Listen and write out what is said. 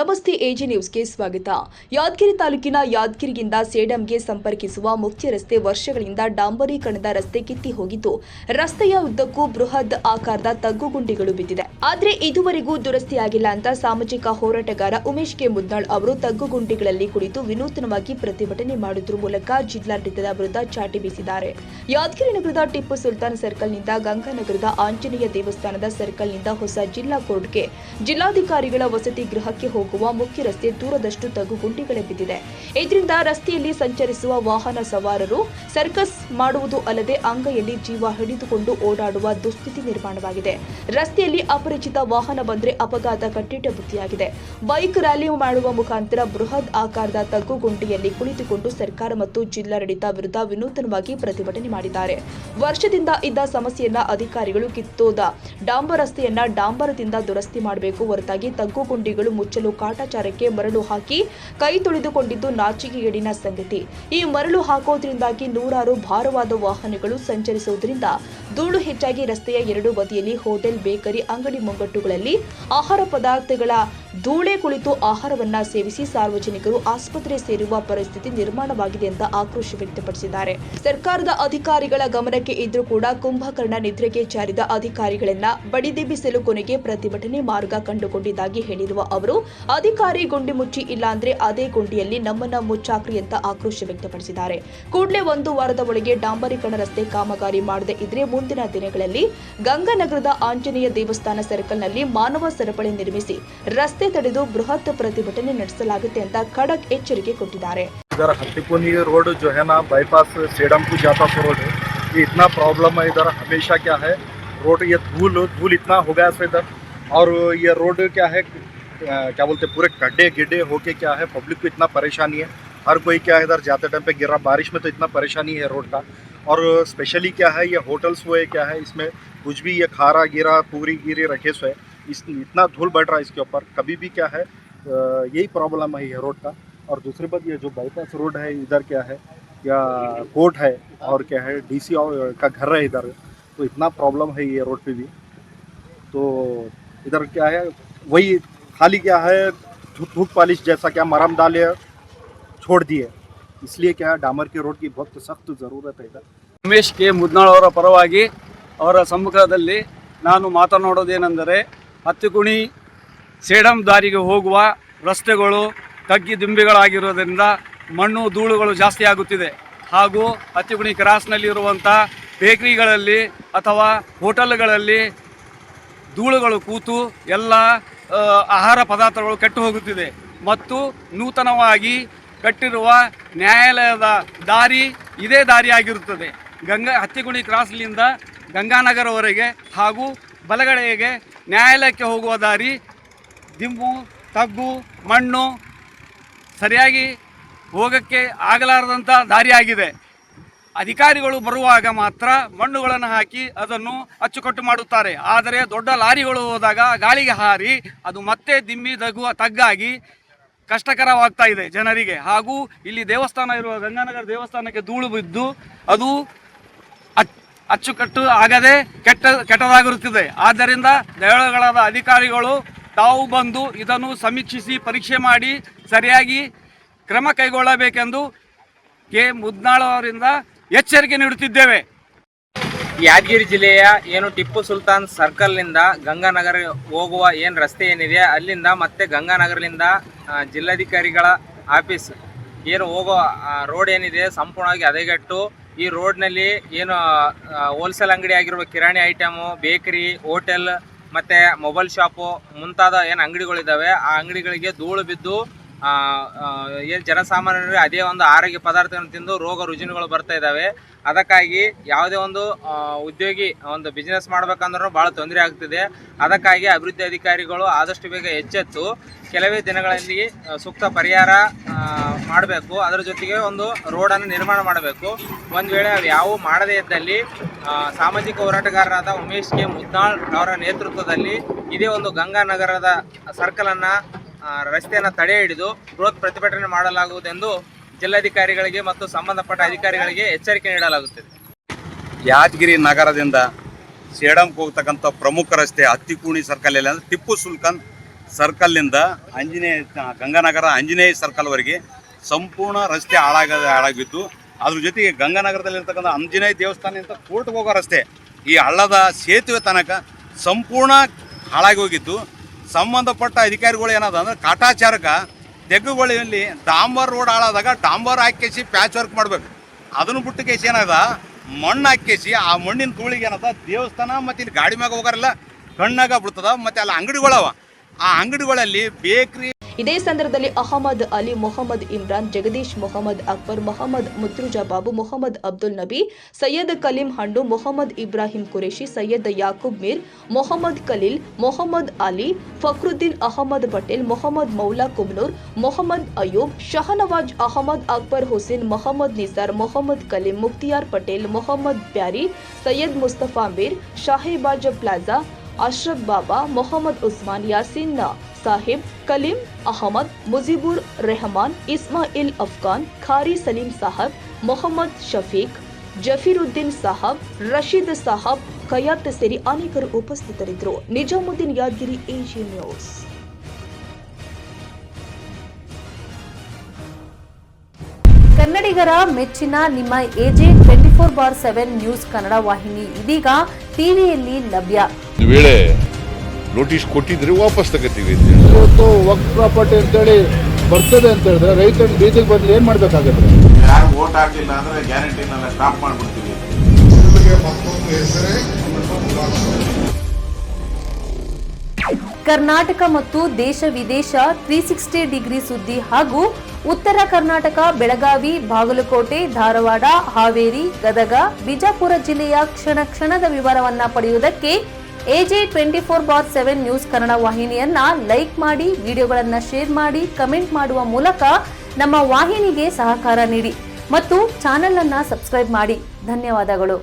ನಮಸ್ತೆ ಎಜಿ ನ್ಯೂಸ್ಗೆ ಸ್ವಾಗತ. ಯಾದಗಿರಿ ತಾಲೂಕಿನ ಯಾದಗಿರಿಯಿಂದ ಸೇಡಂಗೆ ಸಂಪರ್ಕಿಸುವ ಮುಖ್ಯ ರಸ್ತೆ ವರ್ಷಗಳಿಂದ ಡಾಂಬರೀಕರಣದ ರಸ್ತೆ ಕಿತ್ತಿ ಹೋಗಿದ್ದು, ರಸ್ತೆಯ ಉದ್ದಕ್ಕೂ ಬೃಹತ್ ಆಕಾರದ ತಗ್ಗುಗುಂಡಿಗಳು ಬಿದ್ದಿದೆ. ಆದರೆ ಇದುವರೆಗೂ ದುರಸ್ತಿಯಾಗಿಲ್ಲ ಅಂತ ಸಾಮಾಜಿಕ ಹೋರಾಟಗಾರ ಉಮೇಶ್ ಕೆ ಮುದ್ನಾಳ್ ಅವರು ತಗ್ಗುಗುಂಡಿಗಳಲ್ಲಿ ಕುಳಿತು ವಿನೂತನವಾಗಿ ಪ್ರತಿಭಟನೆ ಮಾಡುವುದರ ಮೂಲಕ ಜಿಲ್ಲಾಡಳಿತದ ವಿರುದ್ಧ ಚಾಟಿ ಬೀಸಿದ್ದಾರೆ. ಯಾದಗಿರಿ ನಗರದ ಟಿಪ್ಪು ಸುಲ್ತಾನ್ ಸರ್ಕಲ್ನಿಂದ ಗಂಗಾನಗರದ ಆಂಜನೇಯ ದೇವಸ್ಥಾನದ ಸರ್ಕಲ್ನಿಂದ ಹೊಸ ಜಿಲ್ಲಾ ಕೋರ್ಟ್ಗೆ ಜಿಲ್ಲಾಧಿಕಾರಿಗಳ ವಸತಿ ಗೃಹಕ್ಕೆ ಹೋಗುವ ಮುಖ್ಯ ರಸ್ತೆ ದೂರದಷ್ಟು ತಗ್ಗುಗುಂಡಿಗಳೇ ಬಿದ್ದಿದೆ. ಇದರಿಂದ ರಸ್ತೆಯಲ್ಲಿ ಸಂಚರಿಸುವ ವಾಹನ ಸವಾರರು ಸರ್ಕಸ್ ಮಾಡುವುದು ಅಲ್ಲದೆ ಅಂಗೈಯಲ್ಲಿ ಜೀವ ಹಿಡಿದುಕೊಂಡು ಓಡಾಡುವ ದುಸ್ಥಿತಿ ನಿರ್ಮಾಣವಾಗಿದೆ. ರಸ್ತೆಯಲ್ಲಿ ಅಪರಿಚಿತ ವಾಹನ ಬಂದರೆ ಅಪಘಾತ ಕಟ್ಟಿಟ್ಟ ಬುತ್ತಿಯಾಗಿದೆ. ಬೈಕ್ ರ್ಯಾಲಿ ಮಾಡುವ ಮುಖಾಂತರ ಬೃಹತ್ ಆಕಾರದ ತಗ್ಗುಗುಂಡಿಯಲ್ಲಿ ಕುಳಿತುಕೊಂಡು ಸರ್ಕಾರ ಮತ್ತು ಜಿಲ್ಲಾಡಳಿತ ವಿರುದ್ಧ ವಿನೂತನವಾಗಿ ಪ್ರತಿಭಟನೆ ಮಾಡಿದ್ದಾರೆ. ವರ್ಷದಿಂದ ಇದ್ದ ಸಮಸ್ಯೆಯನ್ನ ಅಧಿಕಾರಿಗಳು ಕಿತ್ತೋದ ಡಾಂಬರ್ ರಸ್ತೆಯನ್ನ ಡಾಂಬರದಿಂದ ದುರಸ್ತಿ ಮಾಡಬೇಕು ಹೊರತಾಗಿ ತಗ್ಗುಗುಂಡಿಗಳು ಮುಚ್ಚಲು ಕಾಟಾಚಾರಕ್ಕೆ ಮರಳು ಹಾಕಿ ಕೈ ತೊಳೆದುಕೊಂಡಿದ್ದು ನಾಚಿಕೆಗೇಡಿನ ಸಂಗತಿ. ಈ ಮರಳು ಹಾಕೋದ್ರಿಂದಾಗಿ ನೂರಾರು ಭಾರವಾದ ವಾಹನಗಳು ಸಂಚರಿಸುವುದರಿಂದ ಧೂಳು ಹೆಚ್ಚಾಗಿ ರಸ್ತೆಯ ಎರಡು ಬದಿಯಲ್ಲಿ ಹೋಟೆಲ್, ಬೇಕರಿ, ಅಂಗಡಿ ಮುಂಗಟ್ಟುಗಳಲ್ಲಿ ಆಹಾರ ಪದಾರ್ಥಗಳ ಧೂಳೆ ಕುಳಿತು ಆಹಾರವನ್ನ ಸೇವಿಸಿ ಸಾರ್ವಜನಿಕರು ಆಸ್ಪತ್ರೆ ಸೇರುವ ಪರಿಸ್ಥಿತಿ ನಿರ್ಮಾಣವಾಗಿದೆ ಅಂತ ಆಕ್ರೋಶ ವ್ಯಕ್ತಪಡಿಸಿದ್ದಾರೆ. ಸರ್ಕಾರದ ಅಧಿಕಾರಿಗಳ ಗಮನಕ್ಕೆ ಇದ್ರೂ ಕೂಡ ಕುಂಭಕರ್ಣ ನಿದ್ರೆಗೆ ಜಾರಿದ ಅಧಿಕಾರಿಗಳನ್ನ ಬಡಿದೆಬ್ಬಿಸಲು ಕೊನೆಗೆ ಪ್ರತಿಭಟನೆ ಮಾರ್ಗ ಕಂಡುಕೊಂಡಿದ್ದಾಗಿ ಹೇಳಿರುವ ಅವರು, ಅಧಿಕಾರಿ ಗುಂಡಿ ಮುಚ್ಚಿ ಇಲ್ಲಾಂದ್ರೆ ಅದೇ ಗುಂಡಿಯಲ್ಲಿ ನಮ್ಮನ್ನ ಮುಚ್ಚಾಕ್ರಿ ಅಂತ ಆಕ್ರೋಶ ವ್ಯಕ್ತಪಡಿಸಿದ್ದಾರೆ. ಕೂಡಲೇ ಒಂದು ವಾರದ ಒಳಗೆ ಡಾಂಬರೀಕರಣ ರಸ್ತೆ ಕಾಮಗಾರಿ ಮಾಡದೇ ಇದ್ರೆ ಮುಂದಿನ ದಿನಗಳಲ್ಲಿ ಗಂಗಾನಗರದ ಆಂಜನೇಯ ದೇವಸ್ಥಾನ ಸರ್ಕಲ್ನಲ್ಲಿ ಮಾನವ ಸರಪಳಿ ನಿರ್ಮಿಸಿ ರಸ್ತೆ ತಡೆದು ಬೃಹತ್ ಪ್ರತಿಭಟನೆ ನಡೆಸಲಾಗುತ್ತೆ ಅಂತ ಖಡಕ್ ಎಚ್ಚರಿಕೆ ಕೊಟ್ಟಿದ್ದಾರೆ. इधर हत्तीकुनी रोड जो है ना, बाईपास सेडम को जाता रोड, ये इतना प्रॉब्लम है इधर हमेशा। क्या है रोड, ये धूल इतना हो गया इधर, और ये रोड क्या है, क्या बोलते, पूरे गड्ढे गिड्ढे होके क्या है, पब्लिक को इतना परेशानी है। हर कोई क्या है इधर जाते टाइम पे गिरा, बारिश में तो इतना परेशानी है रोड का। और स्पेशली क्या है, ये होटल्स हुए क्या है, इसमें कुछ भी ये खारा गिरा पूरी गिरी रखे सो है, इतना धूल बढ़ रहा है इसके ऊपर। कभी भी क्या है यही प्रॉब्लम है ये रोड का। और दूसरी बात, ये जो बाईपास रोड है इधर क्या है, या कोर्ट है और क्या है डीसी का घर है इधर, तो इतना प्रॉब्लम है ये रोड पे भी। तो इधर क्या है, वही खाली क्या है धूप पालिश जैसा क्या मरम डाले छोड़ दिए, इसलिए क्या है डामर के रोड की बहुत सख्त ज़रूरत है इधर। ಉಮೇಶ್ ಕೆ ಮುದ್ನಾಳ್ ಅವರ ಪರವಾಗಿ ಅವರ ಸಮ್ಮುಖದಲ್ಲಿ ನಾನು ಮಾತನಾಡೋದೇನೆಂದರೆ, ಹತ್ತಿಕುಣಿ ಸೇಡಂ ದಾರಿಗೆ ಹೋಗುವ ರಸ್ತೆಗಳು ತಗ್ಗಿ ದಿಂಬಿಗಳಾಗಿರೋದ್ರಿಂದ ಮಣ್ಣು ಧೂಳುಗಳು ಜಾಸ್ತಿ ಆಗುತ್ತಿದೆ. ಹಾಗೂ ಹತ್ತಿಕುಣಿ ಕ್ರಾಸ್ನಲ್ಲಿ ಇರುವಂಥ ಬೇಕರಿಗಳಲ್ಲಿ ಅಥವಾ ಹೋಟೆಲ್ಗಳಲ್ಲಿ ಧೂಳುಗಳು ಕೂತು ಎಲ್ಲ ಆಹಾರ ಪದಾರ್ಥಗಳು ಕೆಟ್ಟು ಹೋಗುತ್ತಿದೆ. ಮತ್ತು ನೂತನವಾಗಿ ಕಟ್ಟಿರುವ ನ್ಯಾಯಾಲಯದ ದಾರಿ ಇದೇ ದಾರಿಯಾಗಿರುತ್ತದೆ. ಹತ್ತಿಕುಣಿ ಕ್ರಾಸ್ನಿಂದ ಗಂಗಾನಗರವರೆಗೆ ಹಾಗೂ ಬಲಗಡೆಗೆ ನ್ಯಾಯಾಲಯಕ್ಕೆ ಹೋಗುವ ದಾರಿ ದಿಂಬು, ತಗ್ಗು, ಮಣ್ಣು ಸರಿಯಾಗಿ ಹೋಗೋಕ್ಕೆ ಆಗಲಾರದಂಥ ದಾರಿಯಾಗಿದೆ. ಅಧಿಕಾರಿಗಳು ಬರುವಾಗ ಮಾತ್ರ ಮಣ್ಣುಗಳನ್ನು ಹಾಕಿ ಅದನ್ನು ಅಚ್ಚುಕಟ್ಟು ಮಾಡುತ್ತಾರೆ. ಆದರೆ ದೊಡ್ಡ ಲಾರಿಗಳು ಹೋದಾಗ ಗಾಳಿಗೆ ಹಾರಿ ಅದು ಮತ್ತೆ ದಿಮ್ಮಿ ತಗ್ಗಾಗಿ ಕಷ್ಟಕರವಾಗ್ತಾ ಇದೆ ಜನರಿಗೆ. ಹಾಗೂ ಇಲ್ಲಿ ದೇವಸ್ಥಾನ ಇರುವ ಗಂಗಾನಗರ ದೇವಸ್ಥಾನಕ್ಕೆ ಧೂಳು ಬಿದ್ದು ಅದು ಅಚ್ಚುಕಟ್ಟು ಆಗದೆ ಕೆಟ್ಟದಾಗಿರುತ್ತದೆ. ಆದ್ದರಿಂದ ದಯಾಳುಗಳಾದ ಅಧಿಕಾರಿಗಳು ತಾವು ಬಂದು ಇದನ್ನು ಸಮೀಕ್ಷಿಸಿ ಪರೀಕ್ಷೆ ಮಾಡಿ ಸರಿಯಾಗಿ ಕ್ರಮ ಕೈಗೊಳ್ಳಬೇಕೆಂದು ಕೆ ಮುದ್ನಾಳ್ ಅವರಿಂದ ಎಚ್ಚರಿಕೆ ನೀಡುತ್ತಿದ್ದೇವೆ. ಯಾದಗಿರಿ ಜಿಲ್ಲೆಯ ಏನು ಟಿಪ್ಪು ಸುಲ್ತಾನ್ ಸರ್ಕಲ್ನಿಂದ ಗಂಗಾನಗರ ಹೋಗುವ ಏನು ರಸ್ತೆ ಏನಿದೆ, ಅಲ್ಲಿಂದ ಮತ್ತೆ ಗಂಗಾನಗರದಿಂದ ಜಿಲ್ಲಾಧಿಕಾರಿಗಳ ಆಫೀಸ್ ಏನು ಹೋಗೋ ರೋಡ್ ಏನಿದೆ ಸಂಪೂರ್ಣವಾಗಿ ಹದಗೆಟ್ಟು, ಈ ರೋಡ್ನಲ್ಲಿ ಏನು ಹೋಲ್ಸೇಲ್ ಅಂಗಡಿ ಆಗಿರುವ ಕಿರಾಣಿ ಐಟಮು, ಬೇಕರಿ, ಹೋಟೆಲ್ ಮತ್ತು ಮೊಬೈಲ್ ಶಾಪು ಮುಂತಾದ ಏನು ಅಂಗಡಿಗಳಿದ್ದಾವೆ, ಆ ಅಂಗಡಿಗಳಿಗೆ ಧೂಳು ಬಿದ್ದು ಏನು ಜನಸಾಮಾನ್ಯರಿಗೆ ಅದೇ ಒಂದು ಆರೋಗ್ಯ ಪದಾರ್ಥಗಳನ್ನು ತಿಂದು ರೋಗ ರುಜಿನಗಳು ಬರ್ತಾ ಇದ್ದಾವೆ. ಅದಕ್ಕಾಗಿ ಯಾವುದೇ ಒಂದು ಉದ್ಯೋಗಿ ಒಂದು ಬಿಸ್ನೆಸ್ ಮಾಡ್ಬೇಕಂದ್ರೂ ಭಾಳ ತೊಂದರೆ ಆಗ್ತಿದೆ. ಅದಕ್ಕಾಗಿ ಅಭಿವೃದ್ಧಿ ಅಧಿಕಾರಿಗಳು ಆದಷ್ಟು ಬೇಗ ಎಚ್ಚೆತ್ತು ಕೆಲವೇ ದಿನಗಳಲ್ಲಿ ಸೂಕ್ತ ಪರಿಹಾರ ಮಾಡಬೇಕು. ಅದರ ಜೊತೆಗೆ ಒಂದು ರೋಡನ್ನು ನಿರ್ಮಾಣ ಮಾಡಬೇಕು. ಒಂದು ವೇಳೆ ಅವು ಯಾವ ಮಾಡದೇ ಇದ್ದಲ್ಲಿ ಸಾಮಾಜಿಕ ಹೋರಾಟಗಾರರಾದ ಉಮೇಶ್ ಕೆ ಮುದ್ನಾಳ್ ಅವರ ನೇತೃತ್ವದಲ್ಲಿ ಇದೇ ಒಂದು ಗಂಗಾನಗರದ ಸರ್ಕಲನ್ನು ರಸ್ತೆಯನ್ನು ತಡೆ ಹಿಡಿದು ಬೃಹತ್ ಪ್ರತಿಭಟನೆ ಮಾಡಲಾಗುವುದೆಂದು ಜಿಲ್ಲಾಧಿಕಾರಿಗಳಿಗೆ ಮತ್ತು ಸಂಬಂಧಪಟ್ಟ ಅಧಿಕಾರಿಗಳಿಗೆ ಎಚ್ಚರಿಕೆ ನೀಡಲಾಗುತ್ತದೆ. ಯಾದಗಿರಿ ನಗರದಿಂದ ಸೇಡಂಗೆ ಹೋಗ್ತಕ್ಕಂಥ ಪ್ರಮುಖ ರಸ್ತೆ ಹತ್ತಿಕುಣಿ ಸರ್ಕಲ್ ಅಂದರೆ ಟಿಪ್ಪು ಸುಲ್ತಾನ್ ಸರ್ಕಲ್ನಿಂದ ಗಂಗಾನಗರ ಆಂಜನೇಯ ಸರ್ಕಲ್ವರೆಗೆ ಸಂಪೂರ್ಣ ರಸ್ತೆ ಹಾಳಾಗಿದ್ದು, ಅದ್ರ ಜೊತೆಗೆ ಗಂಗಾನಗರದಲ್ಲಿರ್ತಕ್ಕಂಥ ಆಂಜನೇಯ ದೇವಸ್ಥಾನದಿಂದ ಕೋರ್ಟ್ಗೆ ಹೋಗೋ ರಸ್ತೆ ಈ ಹಳ್ಳದ ಸೇತುವೆ ತನಕ ಸಂಪೂರ್ಣ ಹಾಳಾಗಿ ಹೋಗಿದ್ದು, ಸಂಬಂಧಪಟ್ಟ ಅಧಿಕಾರಿಗಳು ಏನದ ಅಂದರೆ ಕಾಟಾಚಾರಕ ತೆಗ್ಗುಗಳಲ್ಲಿ ಡಾಂಬರ್ ರೋಡ್ ಹಾಳಾದಾಗ ಡಾಂಬರ್ ಹಾಕಿಸಿ ಪ್ಯಾಚ್ ವರ್ಕ್ ಮಾಡಬೇಕು. ಅದನ್ನು ಬಿಟ್ಟು ಕೇಸಿ ಏನದ ಮಣ್ಣು ಹಾಕಿಸಿ ಆ ಮಣ್ಣಿನ ಧೂಳಿಗೆ ಏನದ ದೇವಸ್ಥಾನ ಮತ್ತು ಇಲ್ಲಿ ಗಾಡಿ ಮ್ಯಾಗ ಹೋಗಾರಲ್ಲ ಕಣ್ಣಾಗ ಬಿಡ್ತದ. ಮತ್ತು ಅಲ್ಲಿ ಅಂಗಡಿಗಳವ, ಆ ಅಂಗಡಿಗಳಲ್ಲಿ ಬೇಕ್ರಿ. ಇದೇ ಸಂದರ್ಭದಲ್ಲಿ ಅಹಮದ್ ಅಲಿ, ಮೊಹಮ್ಮದ್ ಇಮ್ರಾನ್, ಜಗದೀಶ್, ಮೊಹಮ್ಮದ್ ಅಕ್ಬರ್, ಮೊಹಮ್ಮದ್ ಮುತ್ರುಜಾ ಬಾಬು, ಮೊಹಮ್ಮದ್ ಅಬ್ದುಲ್ ನಬಿ, ಸೈಯದ್ ಕಲೀಂ ಹಂಡು, ಮೊಹಮ್ಮದ್ ಇಬ್ರಾಹಿಂ ಕುರೇಶಿ, ಸೈಯದ್ ಯಾಕೂಬ್ ಮೀರ್, ಮೊಹಮ್ಮದ್ ಖಲೀಲ್, ಮೊಹಮ್ಮದ್ ಅಲಿ, ಫಕ್ರುದ್ದೀನ್ ಅಹಮದ್ ಪಟೇಲ್, ಮೊಹಮ್ಮದ್ ಮೌಲಾ ಕುಬ್ನೂರ್, ಮೊಹಮ್ಮದ್ ಅಯೂಬ್, ಶಹನವಾಜ್ ಅಹಮದ್, ಅಕ್ಬರ್ ಹುಸೇನ್, ಮೊಹಮ್ಮದ್ ನಿಸಾರ್, ಮೊಹಮ್ಮದ್ ಕಲೀಂ, ಮುಕ್ತಿಯಾರ್ ಪಟೇಲ್, ಮೊಹಮ್ಮದ್ ಪ್ಯಾರಿ, ಸೈಯದ್ ಮುಸ್ತಫಾ ಮೀರ್, ಶಾಹಿಬಾಜ್ ಪ್ಲಾಜಾ, ಅಶ್ರಫ್ ಬಾಬಾ, ಮೊಹಮ್ಮದ್ ಉಸ್ಮಾನ್, ಯಾಸಿನ್ ಸಾಹಿಬ್, ಕಲೀಂ ಅಹಮದ್, ಮುಜಿಬುರ್ ರೆಹಮಾನ್, ಇಸ್ಮಾಯಿಲ್ ಅಫ್ಘಾನ್, ಖಾರಿ ಸಲೀಂ ಸಾಹಬ್, ಮೊಹಮ್ಮದ್ ಶಫೀಕ್, ಜಫೀರುದ್ದೀನ್ ಸಾಹಬ್, ರಶೀದ್ ಸಾಹಬ್, ಖಯಾತ್ ಸೇರಿ ಅನೇಕರು ಉಪಸ್ಥಿತರಿದ್ದರು. Nizamuddin Yadgiri, AG news. ಕನ್ನಡಿಗರ ಮೆಚ್ಚಿನ ನಿಮ್ಮ ಎಜೆ 24/7 ನ್ಯೂಸ್ ಕನ್ನಡ ವಾಹಿನಿ ಇದೀಗ ಟಿವಿಯಲ್ಲಿ ಲಭ್ಯ. ವೇಳೆ ನೋಟಿಸ್ ಕೊಟ್ಟಿದ್ರೆ ವಾಪಸ್ ತಗೋತೀವಿ. ಇವತ್ತು ವಕ್ಫ್ ಪ್ರಾಪರ್ಟಿ ಅಂತೇಳಿ ಬರ್ತದೆ ಅಂತ ಹೇಳಿದ್ರೆ ರೈತರ ಬೀದಿಗೆ ಬಂದು ಏನ್ ಮಾಡ್ಬೇಕಾಗತ್ತೆ? ಯಾರು ವೋಟ್ ಹಾಕಲಿಲ್ಲ ಅಂದ್ರೆ ಗ್ಯಾರಂಟಿನೆಲ್ಲ ಸ್ಟಾಪ್ ಮಾಡ್ಬಿಡ್ತೀವಿ. ಕರ್ನಾಟಕ ಮತ್ತು ದೇಶ ವಿದೇಶ 360 ಡಿಗ್ರಿ ಸುದ್ದಿ ಹಾಗೂ ಉತ್ತರ ಕರ್ನಾಟಕ, ಬೆಳಗಾವಿ, ಬಾಗಲಕೋಟೆ, ಧಾರವಾಡ, ಹಾವೇರಿ, ಗದಗ, ಬಿಜಾಪುರ ಜಿಲ್ಲೆಯ ಕ್ಷಣ ಕ್ಷಣದ ವಿವರವನ್ನ ಪಡೆಯುವುದಕ್ಕೆ ಎಜೆ 24/7 ನ್ಯೂಸ್ ಕನ್ನಡ ವಾಹಿನಿಯನ್ನ ಲೈಕ್ ಮಾಡಿ, ವಿಡಿಯೋಗಳನ್ನ ಶೇರ್ ಮಾಡಿ, ಕಮೆಂಟ್ ಮಾಡುವ ಮೂಲಕ ನಮ್ಮ ವಾಹಿನಿಗೆ ಸಹಕಾರ ನೀಡಿ ಮತ್ತು ಚಾನೆಲ್ ಅನ್ನ ಸಬ್ಸ್ಕ್ರೈಬ್ ಮಾಡಿ. ಧನ್ಯವಾದಗಳು.